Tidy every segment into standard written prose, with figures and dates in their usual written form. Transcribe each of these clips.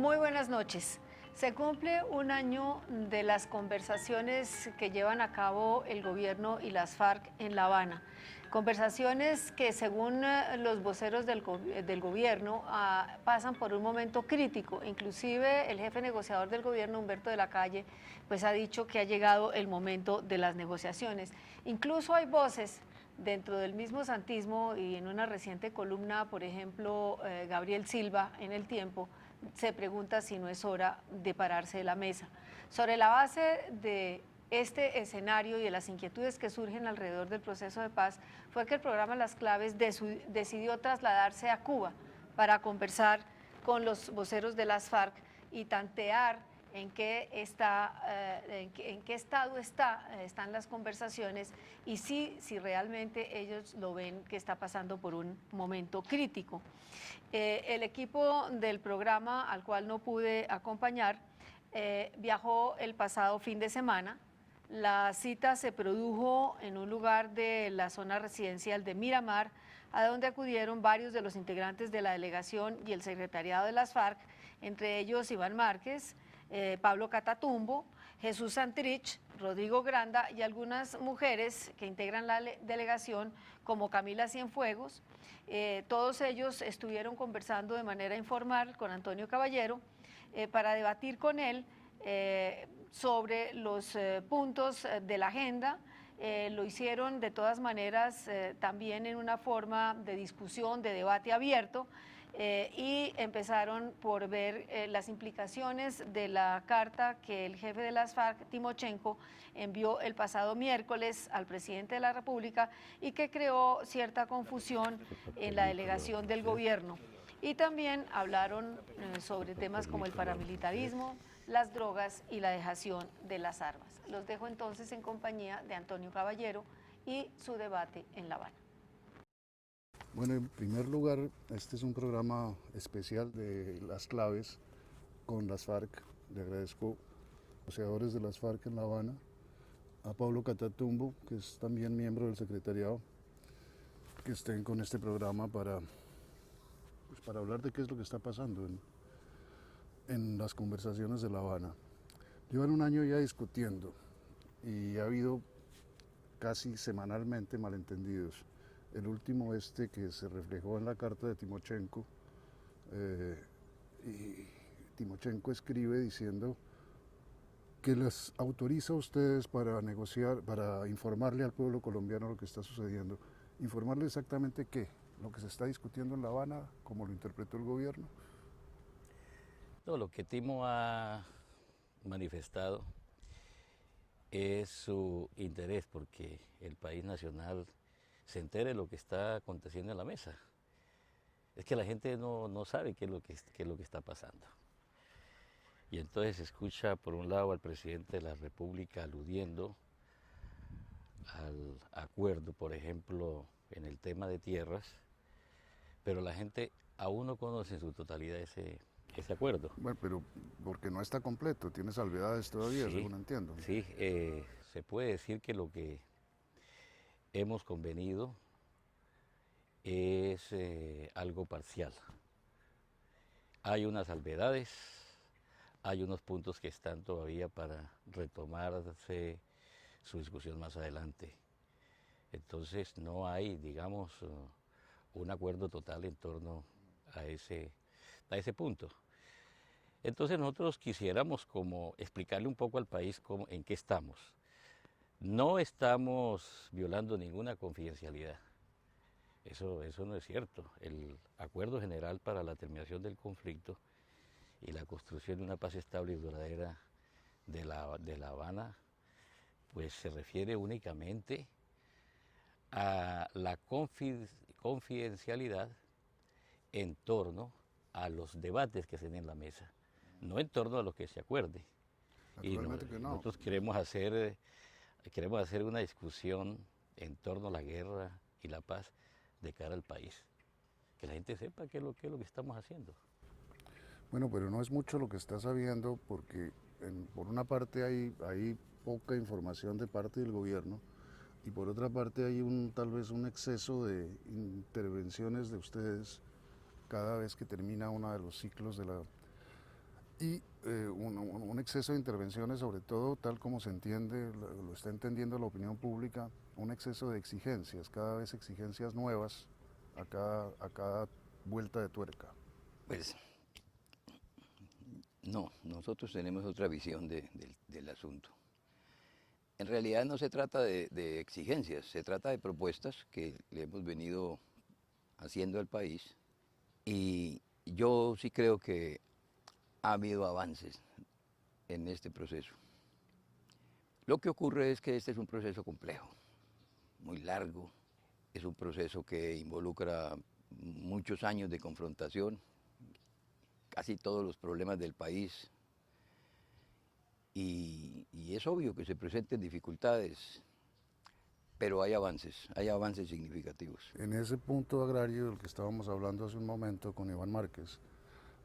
Muy buenas noches. Se cumple un año de las conversaciones que llevan a cabo el gobierno y las FARC en La Habana. Conversaciones que, según los voceros del gobierno, pasan por un momento crítico. Inclusive el jefe negociador del gobierno, Humberto de la Calle, pues ha dicho que ha llegado el momento de las negociaciones. Incluso hay voces dentro del mismo santismo, y en una reciente columna, por ejemplo, Gabriel Silva en El Tiempo se pregunta si no es hora de pararse de la mesa. Sobre la base de este escenario y de las inquietudes que surgen alrededor del proceso de paz, fue que el programa Las Claves decidió trasladarse a Cuba para conversar con los voceros de las FARC y tantear en qué estado están las conversaciones y si realmente ellos lo ven que está pasando por un momento crítico. El equipo del programa, al cual no pude acompañar, viajó el pasado fin de semana. La cita se produjo en un lugar de la zona residencial de Miramar, a donde acudieron varios de los integrantes de la delegación y el secretariado de las FARC, entre ellos Iván Márquez, Pablo Catatumbo, Jesús Santrich, Rodrigo Granda y algunas mujeres que integran la delegación, como Camila Cienfuegos. Todos ellos estuvieron conversando de manera informal con Antonio Caballero para debatir con él sobre los puntos de la agenda. Lo hicieron de todas maneras también en una forma de discusión, de debate abierto, y empezaron por ver las implicaciones de la carta que el jefe de las FARC, Timochenko, envió el pasado miércoles al presidente de la República y que creó cierta confusión en la delegación del gobierno. Y también hablaron sobre temas como el paramilitarismo, las drogas y la dejación de las armas. Los dejo entonces en compañía de Antonio Caballero y su debate en La Habana. Bueno, en primer lugar, este es un programa especial de Las Claves con las FARC. Le agradezco a los negociadores de las FARC en La Habana, a Pablo Catatumbo, que es también miembro del secretariado, que estén con este programa para hablar de qué es lo que está pasando en las conversaciones de La Habana. Llevan un año ya discutiendo y ha habido casi semanalmente malentendidos. El último que se reflejó en la carta de Timochenko, y Timochenko escribe diciendo que les autoriza a ustedes para negociar, para informarle al pueblo colombiano lo que está sucediendo. Informarle exactamente qué, lo que se está discutiendo en La Habana, como lo interpretó el gobierno. No, lo que Timo ha manifestado es su interés porque el país nacional se entere de lo que está aconteciendo en la mesa. Es que la gente no sabe qué es lo que está pasando. Y entonces escucha por un lado al presidente de la República aludiendo al acuerdo, por ejemplo, en el tema de tierras, pero la gente aún no conoce en su totalidad ese acuerdo. Bueno, pero porque no está completo, tiene salvedades todavía, Sí, según entiendo. Sí, se puede decir que lo que hemos convenido es algo parcial. Hay unas salvedades, hay unos puntos que están todavía para retomarse su discusión más adelante. Entonces no hay, digamos, un acuerdo total en torno a ese punto. Entonces nosotros quisiéramos como explicarle un poco al país en qué estamos. No estamos violando ninguna confidencialidad. Eso no es cierto. El Acuerdo General para la Terminación del Conflicto y la construcción de una paz estable y duradera de La Habana, pues se refiere únicamente a la confidencialidad en torno a los debates que se den en la mesa, no en torno a lo que se acuerde. Naturalmente que no. Nosotros queremos hacer una discusión en torno a la guerra y la paz de cara al país. Que la gente sepa qué es lo que estamos haciendo. Bueno, pero no es mucho lo que está sabiendo porque por una parte hay poca información de parte del gobierno y por otra parte hay tal vez un exceso de intervenciones de ustedes cada vez que termina uno de los ciclos y un exceso de intervenciones, sobre todo tal como se entiende, lo está entendiendo la opinión pública, un exceso de exigencias, cada vez exigencias nuevas a cada vuelta de tuerca. Pues no, nosotros tenemos otra visión del asunto. En realidad no se trata de exigencias, se trata de propuestas que le hemos venido haciendo al país y yo sí creo que ha habido avances en este proceso. Lo que ocurre es que este es un proceso complejo, muy largo, es un proceso que involucra muchos años de confrontación, casi todos los problemas del país, y es obvio que se presenten dificultades, pero hay avances significativos. En ese punto agrario del que estábamos hablando hace un momento con Iván Márquez,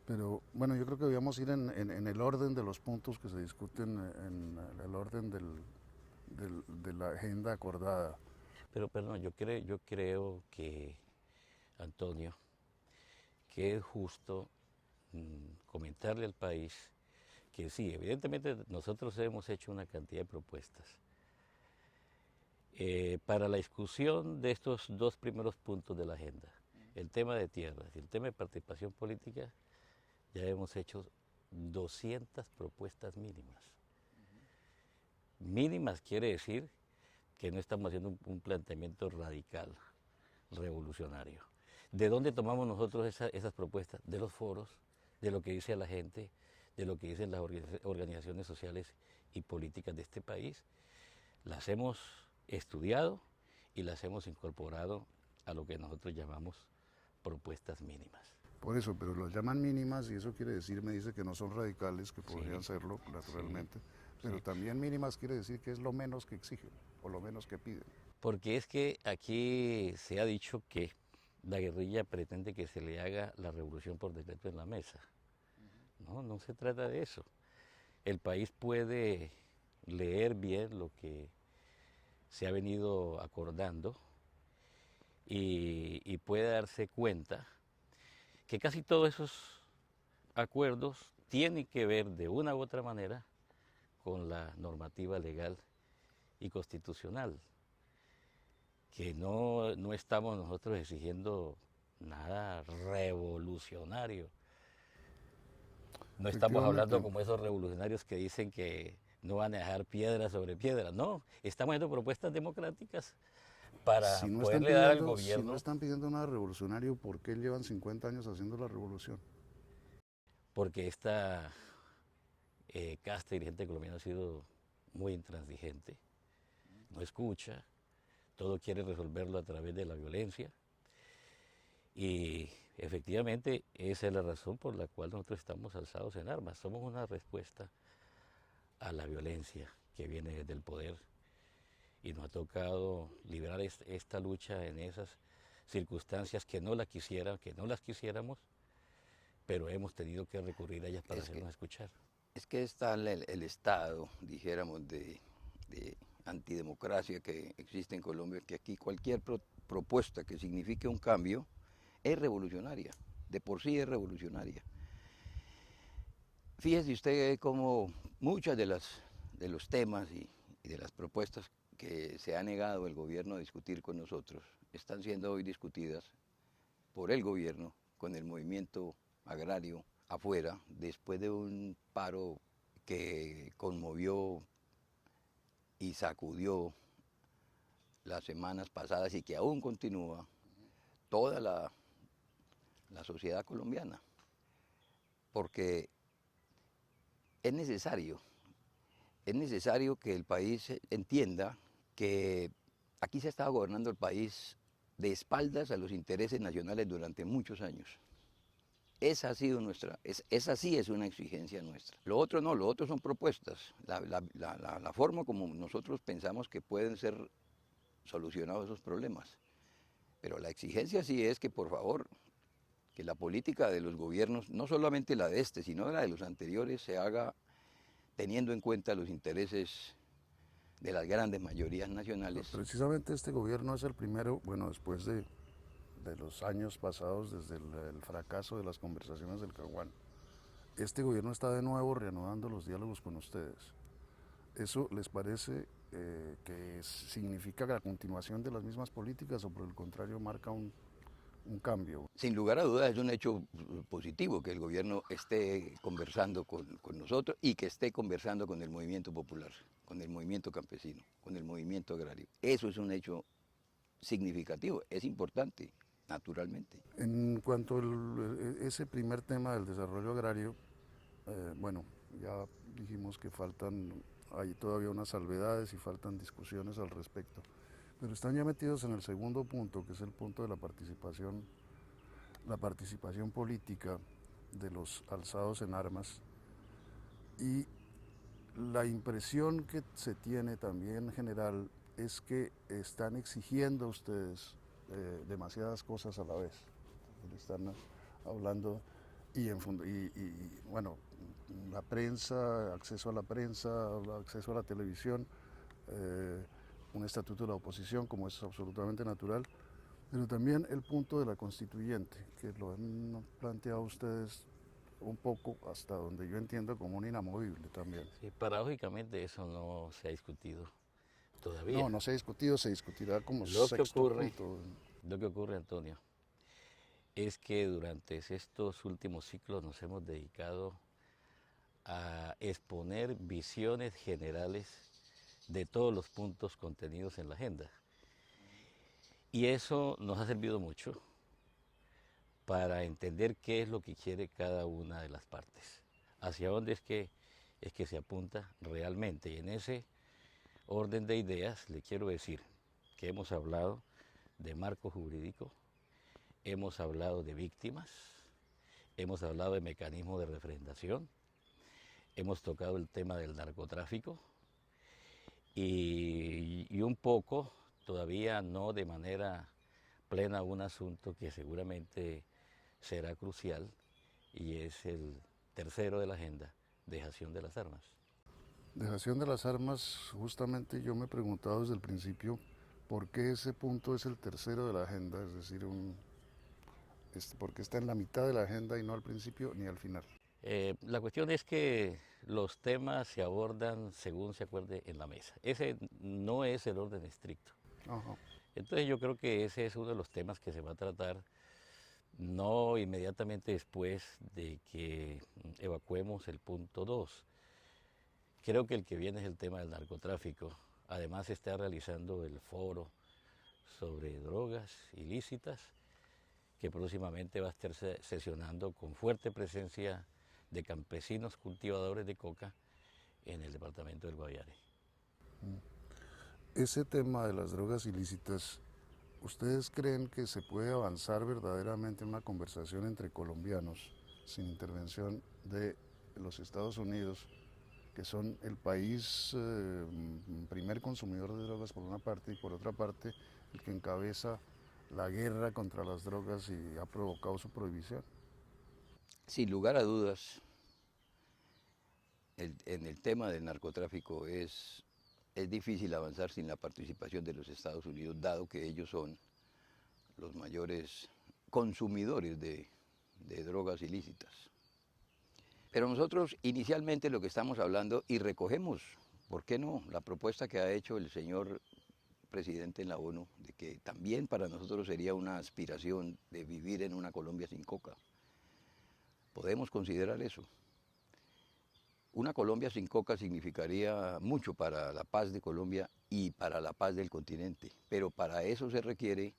pero bueno, yo creo que debíamos ir en el orden de los puntos que se discuten, en el orden de la agenda acordada. Pero perdón, yo creo que, Antonio, que es justo comentarle al país que sí, evidentemente nosotros hemos hecho una cantidad de propuestas. Para la discusión de estos dos primeros puntos de la agenda, el tema de tierras y el tema de participación política, ya hemos hecho 200 propuestas mínimas. Mínimas quiere decir que no estamos haciendo un planteamiento radical, revolucionario. ¿De dónde tomamos nosotros esas propuestas? De los foros, de lo que dice la gente, de lo que dicen las organizaciones sociales y políticas de este país. Las hemos estudiado y las hemos incorporado a lo que nosotros llamamos propuestas mínimas. Por eso, pero las llaman mínimas y eso quiere decir, me dice que no son radicales, que podrían serlo naturalmente, pero también mínimas quiere decir que es lo menos que exigen o lo menos que piden. Porque es que aquí se ha dicho que la guerrilla pretende que se le haga la revolución por decreto en la mesa. No, no se trata de eso. El país puede leer bien lo que se ha venido acordando y puede darse cuenta que casi todos esos acuerdos tienen que ver de una u otra manera con la normativa legal y constitucional, que no estamos nosotros exigiendo nada revolucionario. No estamos hablando como esos revolucionarios que dicen que no van a dejar piedra sobre piedra. No, estamos haciendo propuestas democráticas para poderle dar al gobierno. Si no están pidiendo nada revolucionario, ¿por qué llevan 50 años haciendo la revolución? Porque esta casta dirigente colombiana ha sido muy intransigente, no escucha, todo quiere resolverlo a través de la violencia y efectivamente esa es la razón por la cual nosotros estamos alzados en armas. Somos una respuesta a la violencia que viene desde el poder y nos ha tocado librar esta lucha en esas circunstancias que no las quisiéramos, pero hemos tenido que recurrir a ellas para hacernos escuchar. Es que está el estado, dijéramos, de antidemocracia que existe en Colombia, que aquí cualquier propuesta que signifique un cambio es revolucionaria, de por sí es revolucionaria. Fíjese usted cómo muchas de los temas y de las propuestas que se ha negado el gobierno a discutir con nosotros están siendo hoy discutidas por el gobierno con el movimiento agrario afuera, después de un paro que conmovió y sacudió las semanas pasadas y que aún continúa toda la sociedad colombiana, porque es necesario que el país entienda que aquí se ha estado gobernando el país de espaldas a los intereses nacionales durante muchos años. Esa sí es una exigencia nuestra. Lo otro no, lo otro son propuestas, la forma como nosotros pensamos que pueden ser solucionados esos problemas. Pero la exigencia sí es que, por favor, que la política de los gobiernos, no solamente la de este, sino la de los anteriores, se haga teniendo en cuenta los intereses de las grandes mayorías nacionales. Precisamente este gobierno es el primero, bueno, después de los años pasados, desde el fracaso de las conversaciones del Caguán, este gobierno está de nuevo reanudando los diálogos con ustedes. ¿Eso les parece que significa la continuación de las mismas políticas o por el contrario marca un cambio? Sin lugar a dudas es un hecho positivo que el gobierno esté conversando con nosotros y que esté conversando con el movimiento popular, con el movimiento campesino, con el movimiento agrario. Eso es un hecho significativo, es importante, naturalmente. En cuanto a ese primer tema del desarrollo agrario, bueno, ya dijimos que hay todavía unas salvedades y faltan discusiones al respecto, pero están ya metidos en el segundo punto, que es el punto de la participación política de los alzados en armas, y la impresión que se tiene también general es que están exigiendo a ustedes demasiadas cosas a la vez. Están hablando bueno, la prensa, acceso a la prensa, acceso a la televisión, un estatuto de la oposición, como es absolutamente natural, pero también el punto de la constituyente, que lo han planteado ustedes un poco, hasta donde yo entiendo, como un inamovible también. Sí, paradójicamente eso no se ha discutido todavía. No, no se ha discutido, se discutirá como Lo que sexto ocurre, punto. lo que ocurre, Antonio, es que durante estos últimos ciclos nos hemos dedicado a exponer visiones generales de todos los puntos contenidos en la agenda. Y eso nos ha servido mucho para entender qué es lo que quiere cada una de las partes, hacia dónde es que se apunta realmente. Y en ese orden de ideas le quiero decir que hemos hablado de marco jurídico, hemos hablado de víctimas, hemos hablado de mecanismos de refrendación, hemos tocado el tema del narcotráfico y un poco, todavía no de manera plena, un asunto que seguramente será crucial y es el tercero de la agenda, dejación de las armas. Dejación de las armas, justamente yo me he preguntado desde el principio por qué ese punto es el tercero de la agenda, es decir, por qué está en la mitad de la agenda y no al principio ni al final. La cuestión es que los temas se abordan según se acuerde en la mesa. Ese no es el orden estricto. Ajá. Entonces yo creo que ese es uno de los temas que se va a tratar no inmediatamente después de que evacuemos el punto 2. Creo que el que viene es el tema del narcotráfico. Además se está realizando el foro sobre drogas ilícitas, que próximamente va a estar sesionando con fuerte presencia de campesinos cultivadores de coca en el departamento del Guaviare. Ese tema de las drogas ilícitas, ¿ustedes creen que se puede avanzar verdaderamente en una conversación entre colombianos sin intervención de los Estados Unidos, que son el país primer consumidor de drogas por una parte y por otra parte el que encabeza la guerra contra las drogas y ha provocado su prohibición? Sin lugar a dudas, en el tema del narcotráfico es difícil avanzar sin la participación de los Estados Unidos, dado que ellos son los mayores consumidores de drogas ilícitas. Pero nosotros inicialmente lo que estamos hablando, y recogemos, ¿por qué no?, la propuesta que ha hecho el señor presidente en la ONU, de que también para nosotros sería una aspiración de vivir en una Colombia sin coca. Podemos considerar eso. Una Colombia sin coca significaría mucho para la paz de Colombia y para la paz del continente, pero para eso se requiere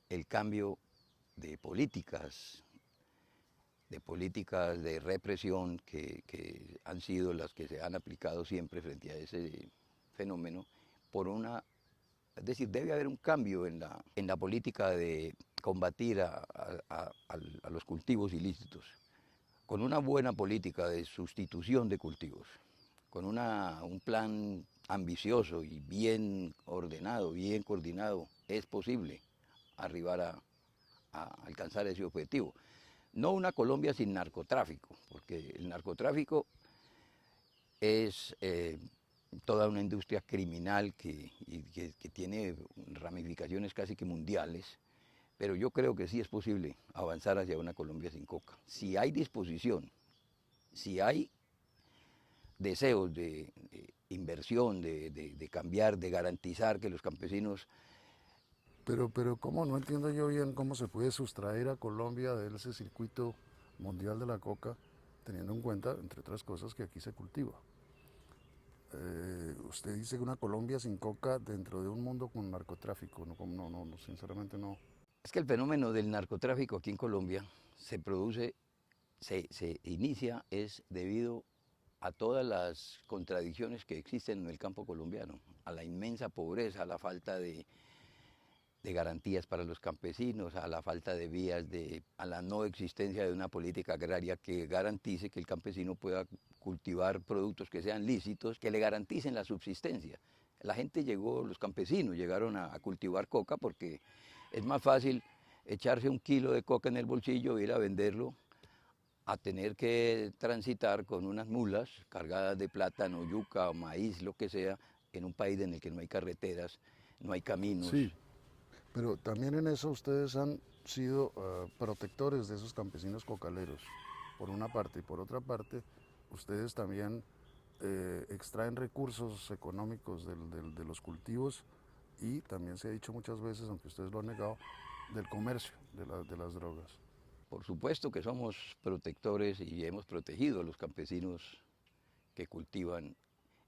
el cambio de políticas de represión que han sido las que se han aplicado siempre frente a ese fenómeno, es decir, debe haber un cambio en la política de combatir a los cultivos ilícitos, con una buena política de sustitución de cultivos, con un plan ambicioso y bien ordenado, bien coordinado, es posible arribar a alcanzar ese objetivo. No una Colombia sin narcotráfico, porque el narcotráfico es toda una industria criminal que tiene ramificaciones casi que mundiales, pero yo creo que sí es posible avanzar hacia una Colombia sin coca. Si hay disposición Si hay deseos de inversión, de cambiar, de garantizar que los campesinos... Pero ¿cómo? No entiendo yo bien cómo se puede sustraer a Colombia de ese circuito mundial de la coca, teniendo en cuenta, entre otras cosas, que aquí se cultiva. Usted dice que una Colombia sin coca dentro de un mundo con narcotráfico, no, sinceramente no. Es que el fenómeno del narcotráfico aquí en Colombia se produce, se inicia, es debido a todas las contradicciones que existen en el campo colombiano, a la inmensa pobreza, a la falta de garantías para los campesinos, a la falta de vías, a la no existencia de una política agraria que garantice que el campesino pueda cultivar productos que sean lícitos, que le garanticen la subsistencia. La gente llegó, los campesinos llegaron a cultivar coca porque es más fácil echarse 1 kilo de coca en el bolsillo e ir a venderlo a tener que transitar con unas mulas cargadas de plátano, yuca, maíz, lo que sea, en un país en el que no hay carreteras, no hay caminos. Sí, pero también en eso ustedes han sido protectores de esos campesinos cocaleros, por una parte, y por otra parte, ustedes también extraen recursos económicos de los cultivos y también se ha dicho muchas veces, aunque ustedes lo han negado, del comercio de las drogas. Por supuesto que somos protectores y hemos protegido a los campesinos que cultivan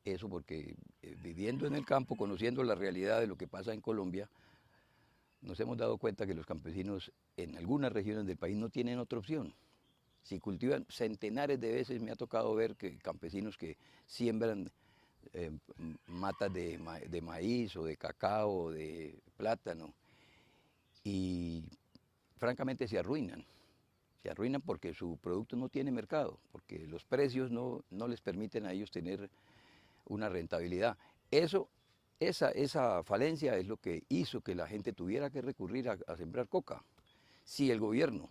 eso, porque viviendo en el campo, conociendo la realidad de lo que pasa en Colombia, nos hemos dado cuenta que los campesinos en algunas regiones del país no tienen otra opción. Si cultivan, centenares de veces me ha tocado ver que campesinos que siembran matas de maíz o de cacao o de plátano y francamente se arruinan porque su producto no tiene mercado, porque los precios no les permiten a ellos tener una rentabilidad. Esa falencia es lo que hizo que la gente tuviera que recurrir a sembrar coca. Si el gobierno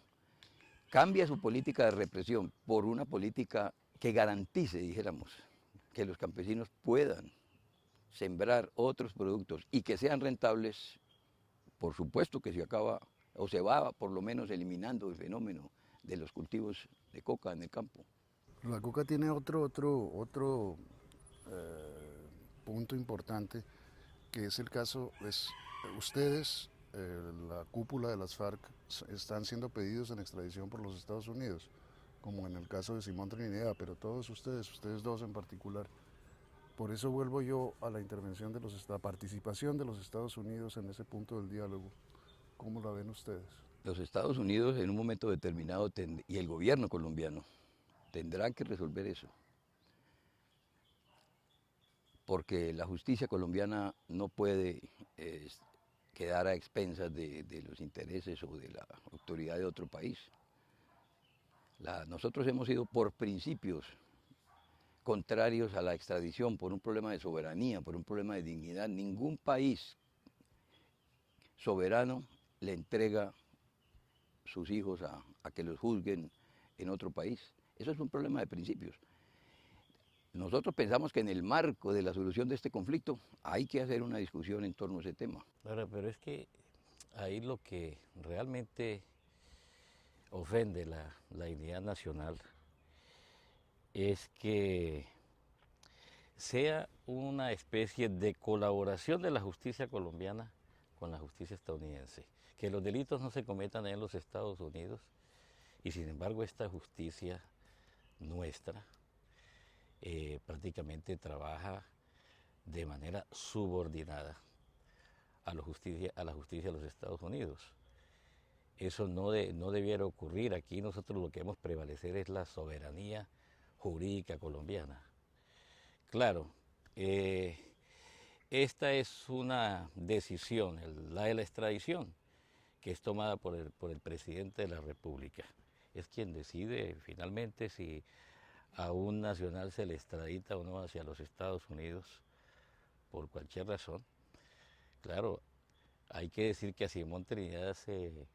cambia su política de represión por una política que garantice, dijéramos, que los campesinos puedan sembrar otros productos y que sean rentables, por supuesto que se acaba o se va por lo menos eliminando el fenómeno de los cultivos de coca en el campo. La coca tiene otro punto importante, que es el caso, ustedes, la cúpula de las FARC, están siendo pedidos en extradición por los Estados Unidos, como en el caso de Simón Trinidad, pero todos ustedes dos en particular. Por eso vuelvo yo a la intervención de la participación de los Estados Unidos en ese punto del diálogo. ¿Cómo la ven ustedes? Los Estados Unidos en un momento determinado y el gobierno colombiano tendrán que resolver eso, porque la justicia colombiana no puede quedar a expensas de los intereses o de la autoridad de otro país. Nosotros hemos ido por principios contrarios a la extradición, por un problema de soberanía, por un problema de dignidad. Ningún país soberano le entrega sus hijos a que los juzguen en otro país. Eso es un problema de principios. Nosotros pensamos que en el marco de la solución de este conflicto hay que hacer una discusión en torno a ese tema. Ahora, pero es que ahí lo que realmente ofende la dignidad nacional es que sea una especie de colaboración de la justicia colombiana con la justicia estadounidense, que los delitos no se cometan en los Estados Unidos y sin embargo esta justicia nuestra prácticamente trabaja de manera subordinada a la justicia de los Estados Unidos. Eso no debiera ocurrir. Aquí nosotros lo que debemos prevalecer es la soberanía jurídica colombiana. Claro, esta es una decisión, la de la extradición, que es tomada por el presidente de la República. Es quien decide finalmente si a un nacional se le extradita o no hacia los Estados Unidos por cualquier razón. Claro, hay que decir que a Simón Trinidad se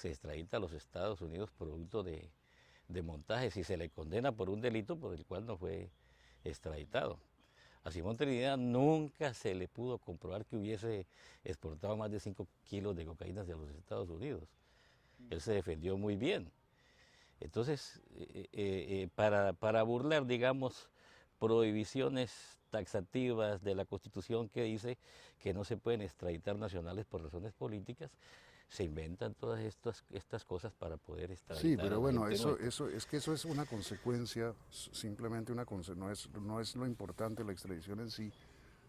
extradita a los Estados Unidos producto de montajes y se le condena por un delito por el cual no fue extraditado. A Simón Trinidad nunca se le pudo comprobar que hubiese exportado más de 5 kilos de cocaína hacia los Estados Unidos. Él se defendió muy bien. Entonces, para burlar, digamos, prohibiciones taxativas de la Constitución que dice que no se pueden extraditar nacionales por razones políticas, se inventan todas estas cosas para poder extraditar. Sí, pero a la bueno, gente nuestra. eso es una consecuencia, simplemente no es lo importante la extradición en sí,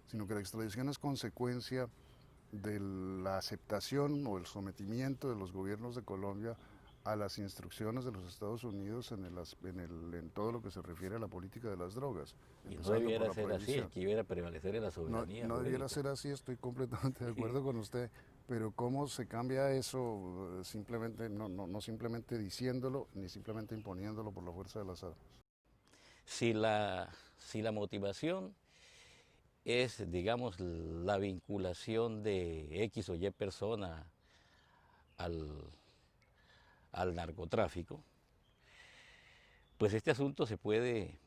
sino que la extradición es consecuencia de la aceptación o el sometimiento de los gobiernos de Colombia a las instrucciones de los Estados Unidos en todo lo que se refiere a la política de las drogas. Y no empezando por debiera la ser así, prohibición. aquí debiera prevalecer en la No, soberanía no debiera jurídica. ser así, estoy completamente de acuerdo con usted, pero ¿cómo se cambia eso simplemente, no simplemente diciéndolo, ni simplemente imponiéndolo por la fuerza de las armas? Si la motivación es, digamos, la vinculación de X o Y persona al, al narcotráfico, pues este asunto se puede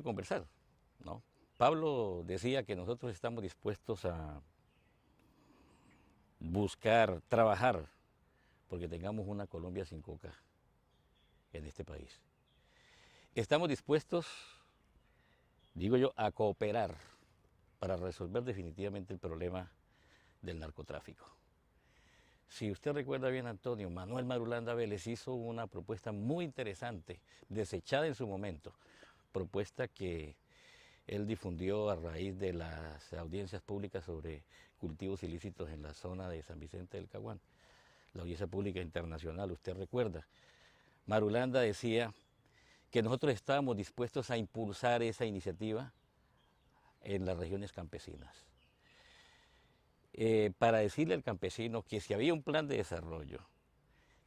conversar, ¿no? Pablo decía que nosotros estamos dispuestos a buscar, trabajar, porque tengamos una Colombia sin coca en este país. Estamos dispuestos, digo yo, a cooperar para resolver definitivamente el problema del narcotráfico. Si usted recuerda bien, Antonio, Manuel Marulanda Vélez hizo una propuesta muy interesante, desechada en su momento, propuesta que él difundió a raíz de las audiencias públicas sobre cultivos ilícitos en la zona de San Vicente del Caguán, la audiencia pública internacional, usted recuerda. Marulanda decía que nosotros estábamos dispuestos a impulsar esa iniciativa en las regiones campesinas. Para decirle al campesino que si había un plan de desarrollo,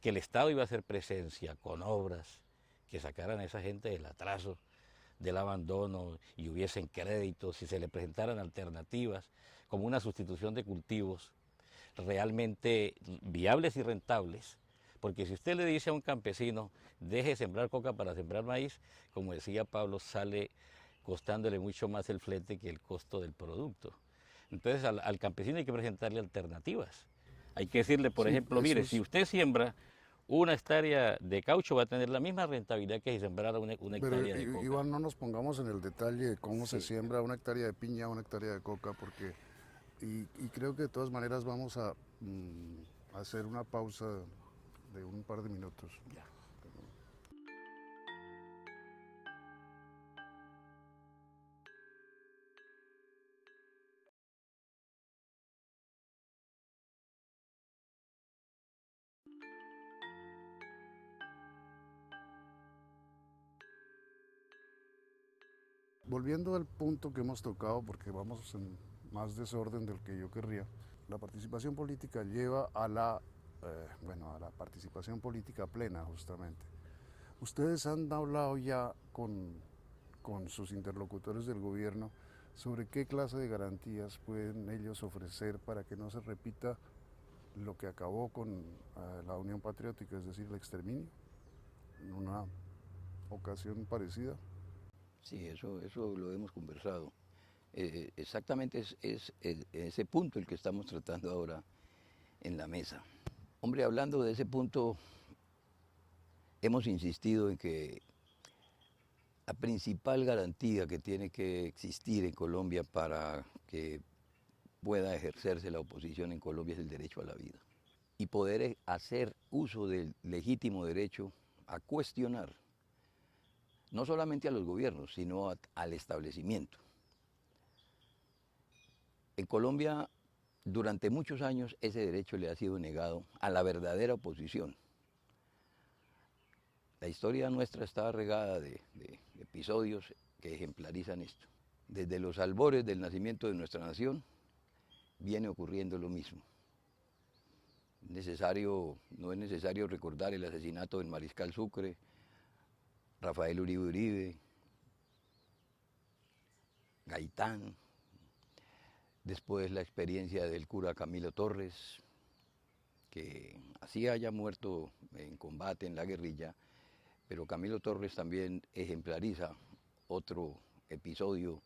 que el Estado iba a hacer presencia con obras que sacaran a esa gente del atraso, del abandono y hubiesen créditos, si se le presentaran alternativas como una sustitución de cultivos realmente viables y rentables, porque si usted le dice a un campesino, deje de sembrar coca para sembrar maíz, como decía Pablo, sale costándole mucho más el flete que el costo del producto. Entonces al campesino hay que presentarle alternativas. Hay que decirle, por Sí, ejemplo, eso mire, es, si usted siembra una hectárea de caucho va a tener la misma rentabilidad que si sembrara una pero hectárea de coca. igual no nos pongamos en el detalle de cómo se Sí. siembra una hectárea de piña, una hectárea de coca, porque, y creo que de todas maneras vamos a hacer una pausa de un par de minutos. Volviendo al punto que hemos tocado, porque vamos en más desorden del que yo querría, la participación política lleva a a la participación política plena, justamente. Ustedes han hablado ya con sus interlocutores del gobierno sobre qué clase de garantías pueden ellos ofrecer para que no se repita lo que acabó con la Unión Patriótica, es decir, el exterminio, en una ocasión parecida. Sí, eso lo hemos conversado. Exactamente es ese punto el que estamos tratando ahora en la mesa. Hombre, hablando de ese punto, hemos insistido en que la principal garantía que tiene que existir en Colombia para que pueda ejercerse la oposición en Colombia es el derecho a la vida. Y poder hacer uso del legítimo derecho a cuestionar, no solamente a los gobiernos, sino al establecimiento. En Colombia, durante muchos años, ese derecho le ha sido negado a la verdadera oposición. La historia nuestra está regada de episodios que ejemplarizan esto. Desde los albores del nacimiento de nuestra nación viene ocurriendo lo mismo. No es necesario recordar el asesinato del mariscal Sucre, Rafael Uribe Uribe, Gaitán, después la experiencia del cura Camilo Torres, que así haya muerto en combate en la guerrilla, pero Camilo Torres también ejemplariza otro episodio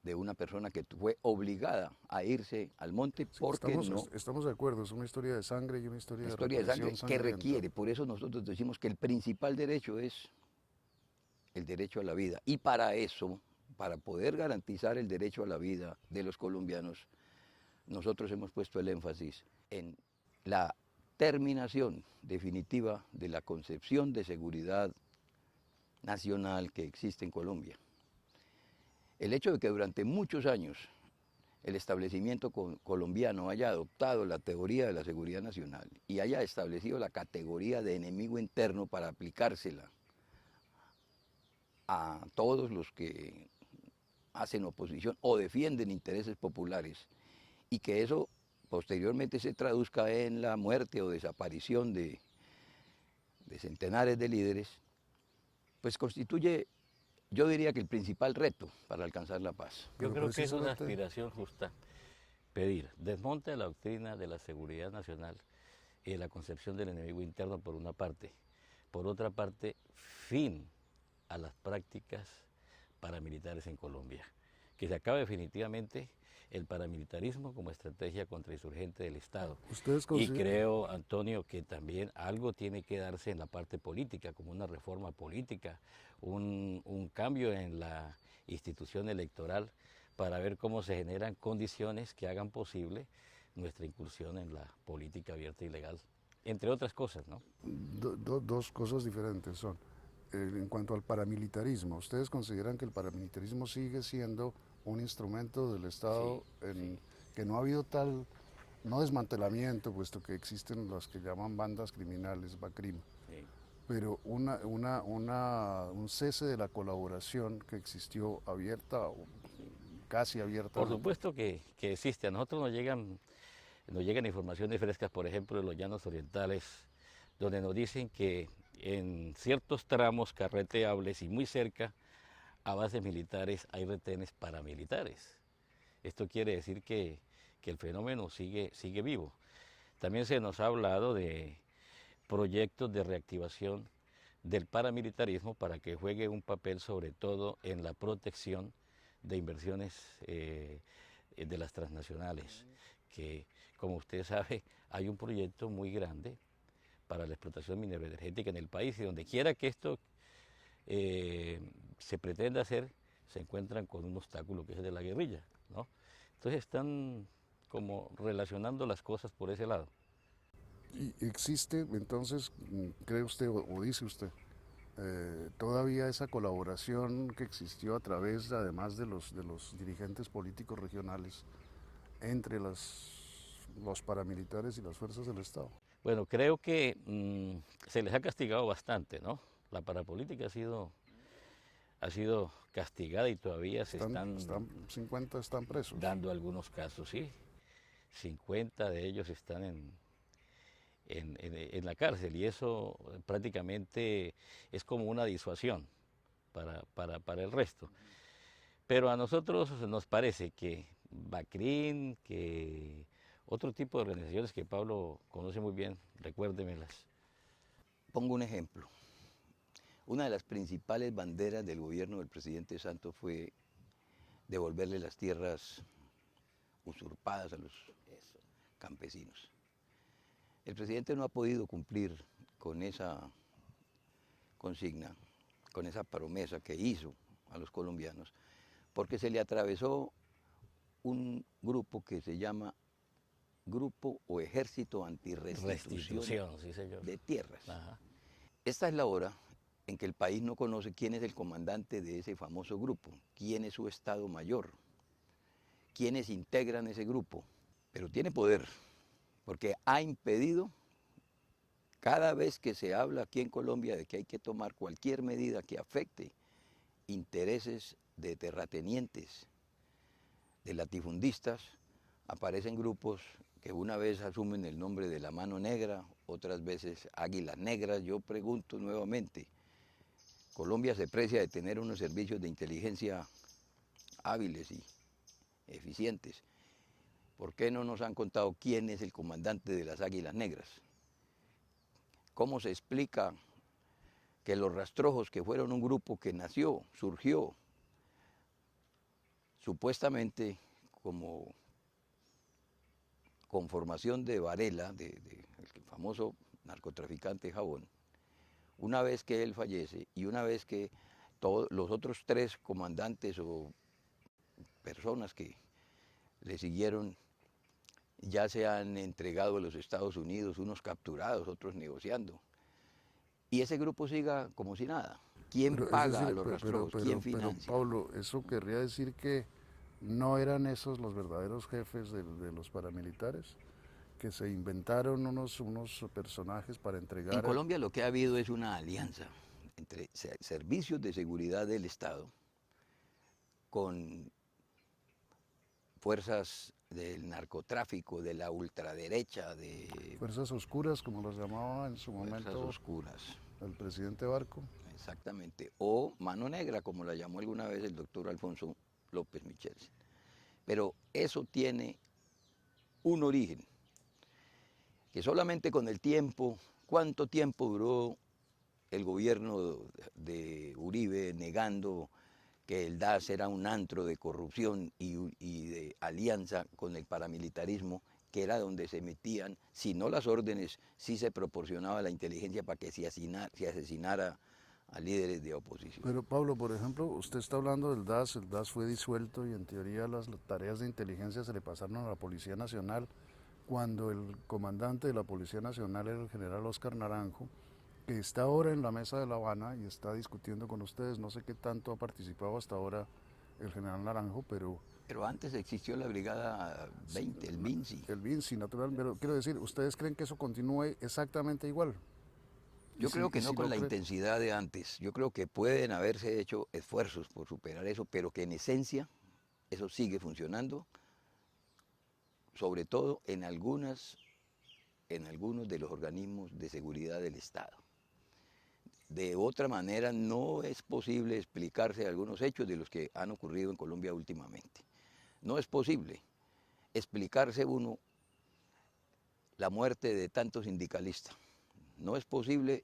de una persona que fue obligada a irse al monte Sí, porque estamos de acuerdo, es una historia de sangre y una historia una de historia de sangre represión que sangrienta. requiere. Por eso nosotros decimos que el principal derecho es el derecho a la vida. Y para eso, para poder garantizar el derecho a la vida de los colombianos, nosotros hemos puesto el énfasis en la terminación definitiva de la concepción de seguridad nacional que existe en Colombia. El hecho de que durante muchos años el establecimiento colombiano haya adoptado la teoría de la seguridad nacional y haya establecido la categoría de enemigo interno para aplicársela a todos los que hacen oposición o defienden intereses populares, y que eso posteriormente se traduzca en la muerte o desaparición de centenares de líderes, pues constituye, yo diría que el principal reto para alcanzar la paz. Yo Pero creo que es una precisamente, aspiración justa pedir desmonte de la doctrina de la seguridad nacional y de la concepción del enemigo interno por una parte. Por otra parte, fin a las prácticas paramilitares en Colombia. Que se acabe definitivamente el paramilitarismo como estrategia contrainsurgente del Estado. ustedes Y consideran, creo, Antonio, que también algo tiene que darse en la parte política, como una reforma política, un cambio en la institución electoral para ver cómo se generan condiciones que hagan posible nuestra incursión en la política abierta y legal, entre otras cosas, ¿no? dos cosas diferentes son. En cuanto al paramilitarismo, ¿ustedes consideran que el paramilitarismo sigue siendo un instrumento del Estado en que no ha habido tal, no desmantelamiento, puesto que existen las que llaman bandas criminales, BACRIM, Sí. pero un cese de la colaboración que existió abierta o casi abierta? Por supuesto que existe. A nosotros nos llegan informaciones frescas, por ejemplo, de los llanos orientales, donde nos dicen que en ciertos tramos carreteables y muy cerca a bases militares hay retenes paramilitares. Esto quiere decir que el fenómeno sigue vivo. También se nos ha hablado de proyectos de reactivación del paramilitarismo para que juegue un papel sobre todo en la protección de inversiones de las transnacionales, que como usted sabe hay un proyecto muy grande para la explotación mineroenergética en el país, y donde quiera que esto se pretenda hacer, se encuentran con un obstáculo que es el de la guerrilla, ¿no? Entonces están como relacionando las cosas por ese lado. ¿Y existe entonces, cree usted o dice usted, todavía esa colaboración que existió a través, además de los dirigentes políticos regionales, entre los paramilitares y las fuerzas del Estado? Bueno, creo que se les ha castigado bastante, ¿no? La parapolítica ha sido castigada y todavía se están 50 están presos. dando algunos casos, sí. 50 de ellos están en la cárcel, y eso prácticamente es como una disuasión para el resto. Pero a nosotros nos parece que BACRIN, que otro tipo de organizaciones que Pablo conoce muy bien, recuérdemelas. Pongo un ejemplo. Una de las principales banderas del gobierno del presidente Santos fue devolverle las tierras usurpadas a los campesinos. El presidente no ha podido cumplir con esa consigna, con esa promesa que hizo a los colombianos, porque se le atravesó un grupo que se llama Grupo o Ejército Antirrestitución Sí, señor. de Tierras. Ajá. Esta es la hora en que el país no conoce quién es el comandante de ese famoso grupo, quién es su Estado Mayor, quiénes integran ese grupo, pero tiene poder, porque ha impedido, cada vez que se habla aquí en Colombia de que hay que tomar cualquier medida que afecte intereses de terratenientes, de latifundistas, aparecen grupos que una vez asumen el nombre de la Mano Negra, otras veces Águilas Negras. Yo pregunto nuevamente, Colombia se precia de tener unos servicios de inteligencia hábiles y eficientes. ¿Por qué no nos han contado quién es el comandante de las Águilas Negras? ¿Cómo se explica que los Rastrojos, que fueron un grupo que nació, surgió supuestamente como conformación de Varela, el famoso narcotraficante Jabón, una vez que él fallece y una vez que todos los otros 3 comandantes o personas que le siguieron ya se han entregado a los Estados Unidos, unos capturados, otros negociando, y ese grupo siga como si nada. ¿Quién Pero, es paga decir, a los rastrojos? ¿Quién financia? Pablo, eso querría decir que no eran esos los verdaderos jefes de los paramilitares, que se inventaron unos personajes para entregar. En Colombia lo que ha habido es una alianza entre servicios de seguridad del Estado con fuerzas del narcotráfico, de la ultraderecha, de Fuerzas oscuras, como las llamaba en su fuerzas momento oscuras. el presidente Barco. Exactamente, o mano negra, como la llamó alguna vez el doctor Alfonso López Michel. Pero eso tiene un origen, que solamente con el tiempo, ¿cuánto tiempo duró el gobierno de Uribe negando que el DAS era un antro de corrupción y de alianza con el paramilitarismo, que era donde se metían, si no las órdenes, sí se proporcionaba la inteligencia para que se asesinara a líderes de oposición? Pero Pablo, por ejemplo, usted está hablando del DAS, el DAS fue disuelto y en teoría las tareas de inteligencia se le pasaron a la Policía Nacional, cuando el comandante de la Policía Nacional era el general Óscar Naranjo, que está ahora en la mesa de La Habana y está discutiendo con ustedes. No sé qué tanto ha participado hasta ahora el general Naranjo, pero Pero antes existió la Brigada 20, el BINSI. el BINSI natural, pero quiero decir, ¿ustedes creen que eso continúe exactamente igual? Yo creo que Y no si con lo la creen, intensidad de antes. Yo creo que pueden haberse hecho esfuerzos por superar eso, pero que en esencia eso sigue funcionando, sobre todo en algunos de los organismos de seguridad del Estado. De otra manera, no es posible explicarse algunos hechos de los que han ocurrido en Colombia últimamente. No es posible explicarse uno la muerte de tantos sindicalistas. No es posible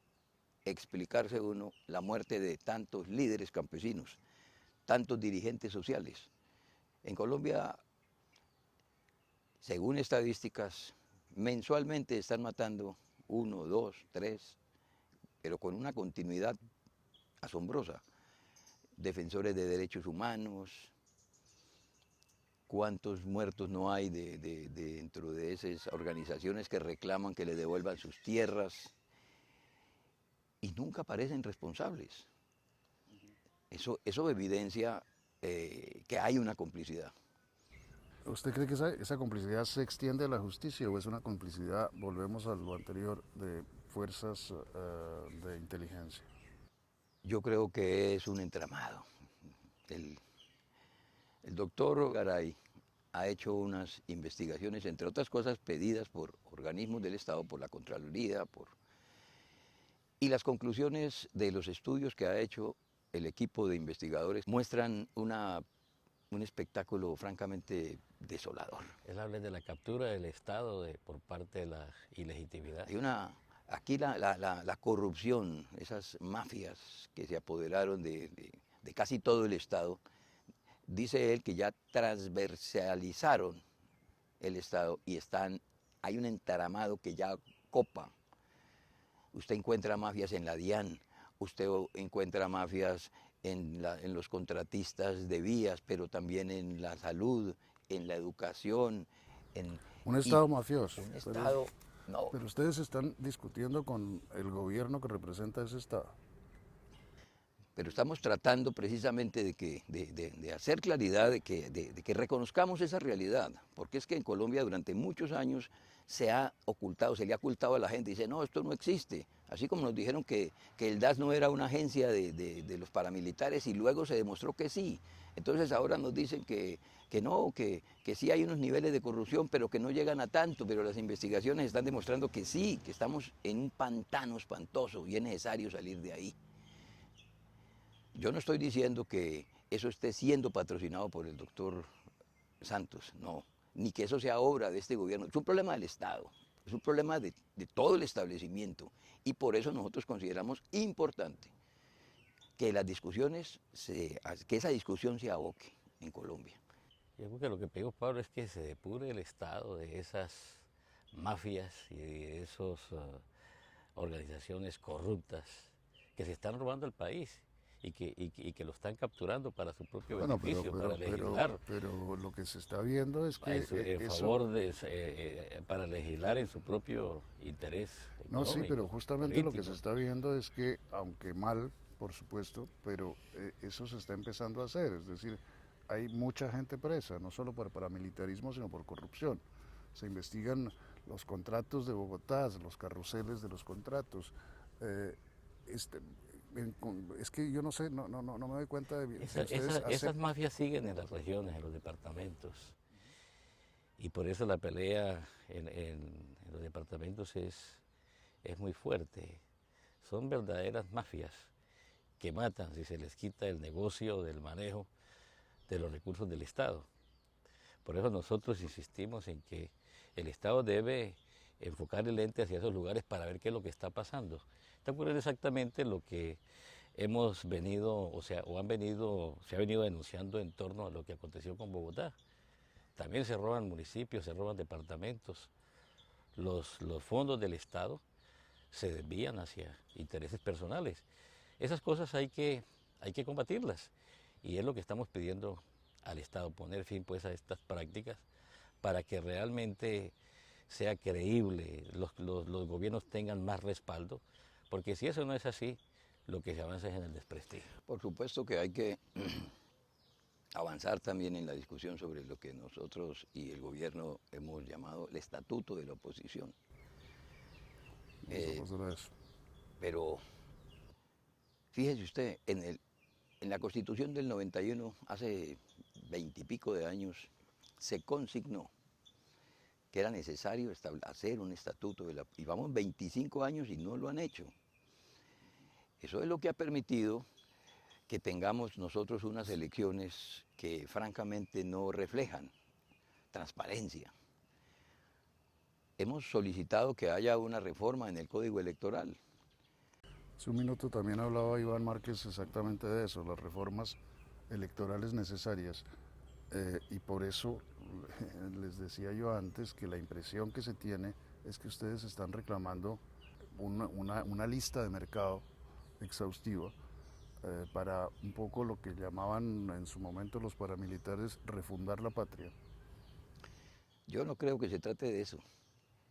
explicarse uno la muerte de tantos líderes campesinos, tantos dirigentes sociales. En Colombia, según estadísticas, mensualmente están matando 1, 2, 3, pero con una continuidad asombrosa. Defensores de derechos humanos, cuántos muertos no hay dentro de esas organizaciones que reclaman que le devuelvan sus tierras y nunca aparecen responsables. Eso evidencia que hay una complicidad. ¿usted cree que esa complicidad se extiende a la justicia o es una complicidad, volvemos a lo anterior, de fuerzas de inteligencia? Yo creo que es un entramado. El doctor Garay ha hecho unas investigaciones, entre otras cosas pedidas por organismos del Estado, por la Contraloría, y las conclusiones de los estudios que ha hecho el equipo de investigadores muestran un espectáculo francamente desolador. Él habla de la captura del Estado por parte de la ilegitimidad. Aquí la corrupción, esas mafias que se apoderaron de casi todo el Estado, dice él que ya transversalizaron el Estado y hay un entramado que ya copa. Usted encuentra mafias en la DIAN, usted encuentra mafias en los contratistas de vías, pero también en la salud, en la educación. Un Estado mafioso. Un Estado, no. Pero ustedes están discutiendo con el gobierno que representa ese Estado. Pero estamos tratando precisamente de hacer claridad, de que reconozcamos esa realidad, porque es que en Colombia durante muchos años se le ha ocultado a la gente, dice, no, esto no existe, así como nos dijeron que el DAS no era una agencia de los paramilitares y luego se demostró que sí. Entonces ahora nos dicen que no, que sí hay unos niveles de corrupción, pero que no llegan a tanto, pero las investigaciones están demostrando que sí, que estamos en un pantano espantoso y es necesario salir de ahí. Yo no estoy diciendo que eso esté siendo patrocinado por el doctor Santos, no, ni que eso sea obra de este gobierno. Es un problema del Estado, es un problema de todo el establecimiento y por eso nosotros consideramos importante que las discusiones, que esa discusión se aboque en Colombia. Yo creo que lo que pedimos, Pablo, es que se depure el Estado de esas mafias y de esas organizaciones corruptas que se están robando el país y que lo están capturando para su propio Bueno, beneficio, para legislar. pero lo que se está viendo es que En eso... favor de, para legislar en su propio interés No, sí, económico, pero justamente lo que se político. está viendo es que, aunque mal, por supuesto, pero eso se está empezando a hacer. Es decir, hay mucha gente presa, no solo por paramilitarismo, sino por corrupción. Se investigan los contratos de Bogotá, los carruseles de los contratos. Eh, este, es que yo no sé, no me doy cuenta de si ustedes Esas aceptan. mafias siguen en las regiones, en los departamentos. Y por eso la pelea en los departamentos es muy fuerte. Son verdaderas mafias que matan si se les quita el negocio del manejo de los recursos del Estado. Por eso nosotros insistimos en que el Estado debe enfocar el ente hacia esos lugares para ver qué es lo que está pasando. Está ocurriendo exactamente lo que hemos venido, o sea, se ha venido denunciando en torno a lo que aconteció con Bogotá. También se roban municipios, se roban departamentos. Los fondos del Estado se desvían hacia intereses personales. Esas cosas hay que combatirlas y es lo que estamos pidiendo al Estado, poner fin pues a estas prácticas para que realmente sea creíble, los gobiernos tengan más respaldo, porque si eso no es así, lo que se avanza es en el desprestigio. Por supuesto que hay que avanzar también en la discusión sobre lo que nosotros y el gobierno hemos llamado el estatuto de la oposición. Vamos a pasar a eso. Pero fíjese usted, en la Constitución del 91, hace 20 y pico de años, se consignó que era necesario establecer un estatuto y vamos 25 años y no lo han hecho. Eso es lo que ha permitido que tengamos nosotros unas elecciones que francamente no reflejan transparencia. Hemos solicitado que haya una reforma en el Código Electoral. Hace un minuto también hablaba Iván Márquez exactamente de eso, las reformas electorales necesarias. Y por eso les decía yo antes que la impresión que se tiene es que ustedes están reclamando una lista de mercado exhaustiva para un poco lo que llamaban en su momento los paramilitares refundar la patria. Yo no creo que se trate de eso.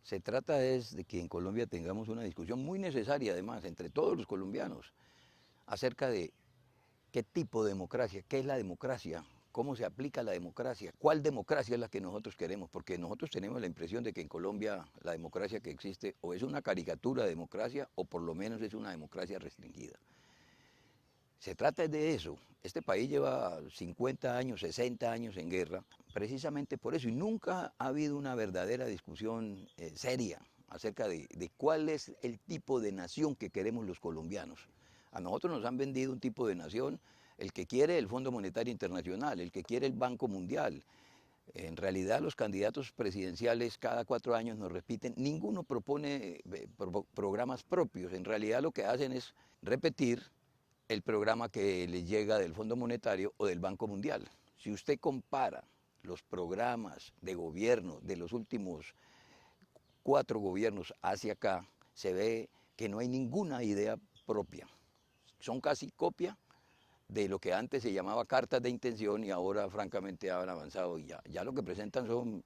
Se trata es de que en Colombia tengamos una discusión muy necesaria además entre todos los colombianos acerca de qué tipo de democracia, qué es la democracia, cómo se aplica la democracia, cuál democracia es la que nosotros queremos, porque nosotros tenemos la impresión de que en Colombia la democracia que existe o es una caricatura de democracia o por lo menos es una democracia restringida. Se trata de eso. Este país lleva 50 años, 60 años en guerra, precisamente por eso, y nunca ha habido una verdadera discusión seria acerca de cuál es el tipo de nación que queremos los colombianos. A nosotros nos han vendido un tipo de nación, el que quiere el Fondo Monetario Internacional, el que quiere el Banco Mundial. En realidad los candidatos presidenciales cada 4 años nos repiten, ninguno propone programas propios, en realidad lo que hacen es repetir el programa que les llega del Fondo Monetario o del Banco Mundial. Si usted compara los programas de gobierno de los últimos 4 gobiernos hacia acá, se ve que no hay ninguna idea propia. Son casi copia de lo que antes se llamaba cartas de intención y ahora francamente han avanzado y ya lo que presentan son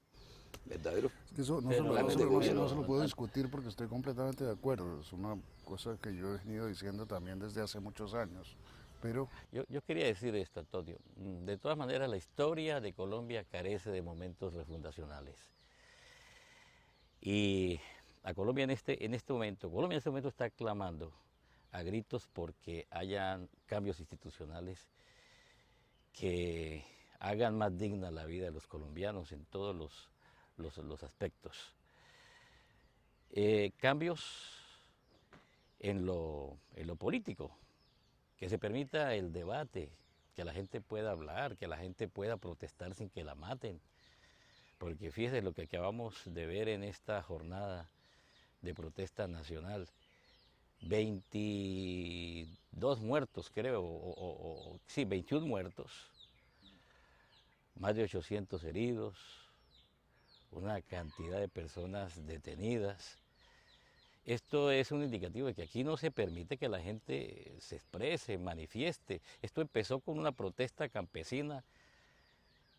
verdaderos. Es que eso no se lo puedo discutir porque estoy completamente de acuerdo. Es una cosa que yo he venido diciendo también desde hace muchos años. Pero Yo quería decir esto, Antonio. De todas maneras, la historia de Colombia carece de momentos refundacionales. Y a Colombia Colombia en este momento está clamando a gritos porque hayan cambios institucionales que hagan más digna la vida de los colombianos en todos los aspectos. Cambios en lo político, que se permita el debate, que la gente pueda hablar, que la gente pueda protestar sin que la maten. Porque fíjese lo que acabamos de ver en esta jornada de protesta nacional. 22 muertos, creo, sí, 21 muertos más de 800 heridos, una cantidad de personas detenidas. Esto es un indicativo de que aquí no se permite que la gente se exprese, manifieste. Esto empezó con una protesta campesina,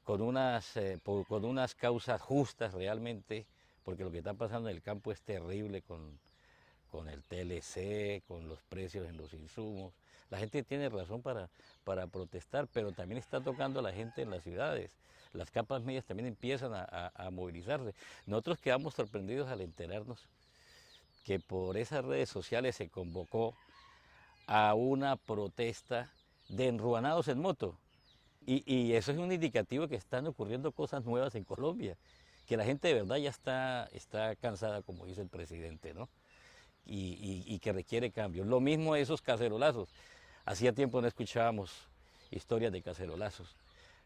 con unas causas justas realmente, porque lo que está pasando en el campo es terrible con el TLC, con los precios en los insumos. La gente tiene razón para protestar, pero también está tocando a la gente en las ciudades. Las capas medias también empiezan a movilizarse. Nosotros quedamos sorprendidos al enterarnos que por esas redes sociales se convocó a una protesta de enruanados en moto. Y eso es un indicativo de que están ocurriendo cosas nuevas en Colombia, que la gente de verdad ya está cansada, como dice el presidente, ¿no? Y que requiere cambios. Lo mismo esos cacerolazos. Hacía tiempo no escuchábamos historias de cacerolazos.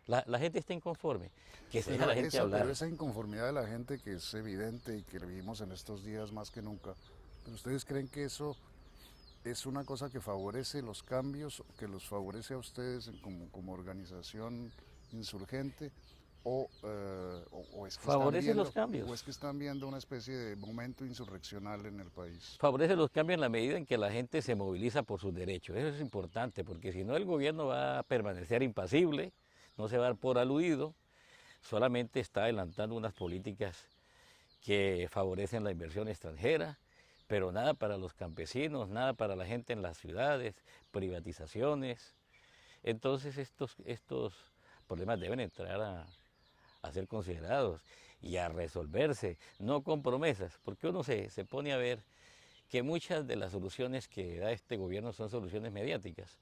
La gente está inconforme, que se deja la gente hablar. Pero esa inconformidad de la gente que es evidente y que vivimos en estos días más que nunca, ¿pero ustedes creen que eso es una cosa que favorece los cambios, que los favorece a ustedes como organización insurgente? O es que Favorece los cambios. ¿O es que están viendo una especie de momento insurreccional en el país? Favorece los cambios en la medida en que la gente se moviliza por sus derechos. Eso es importante, porque si no el gobierno va a permanecer impasible, no se va a dar por aludido, solamente está adelantando unas políticas que favorecen la inversión extranjera, pero nada para los campesinos, nada para la gente en las ciudades, privatizaciones. Entonces estos problemas deben entrar a ser considerados y a resolverse, no con promesas, porque uno se pone a ver que muchas de las soluciones que da este gobierno son soluciones mediáticas.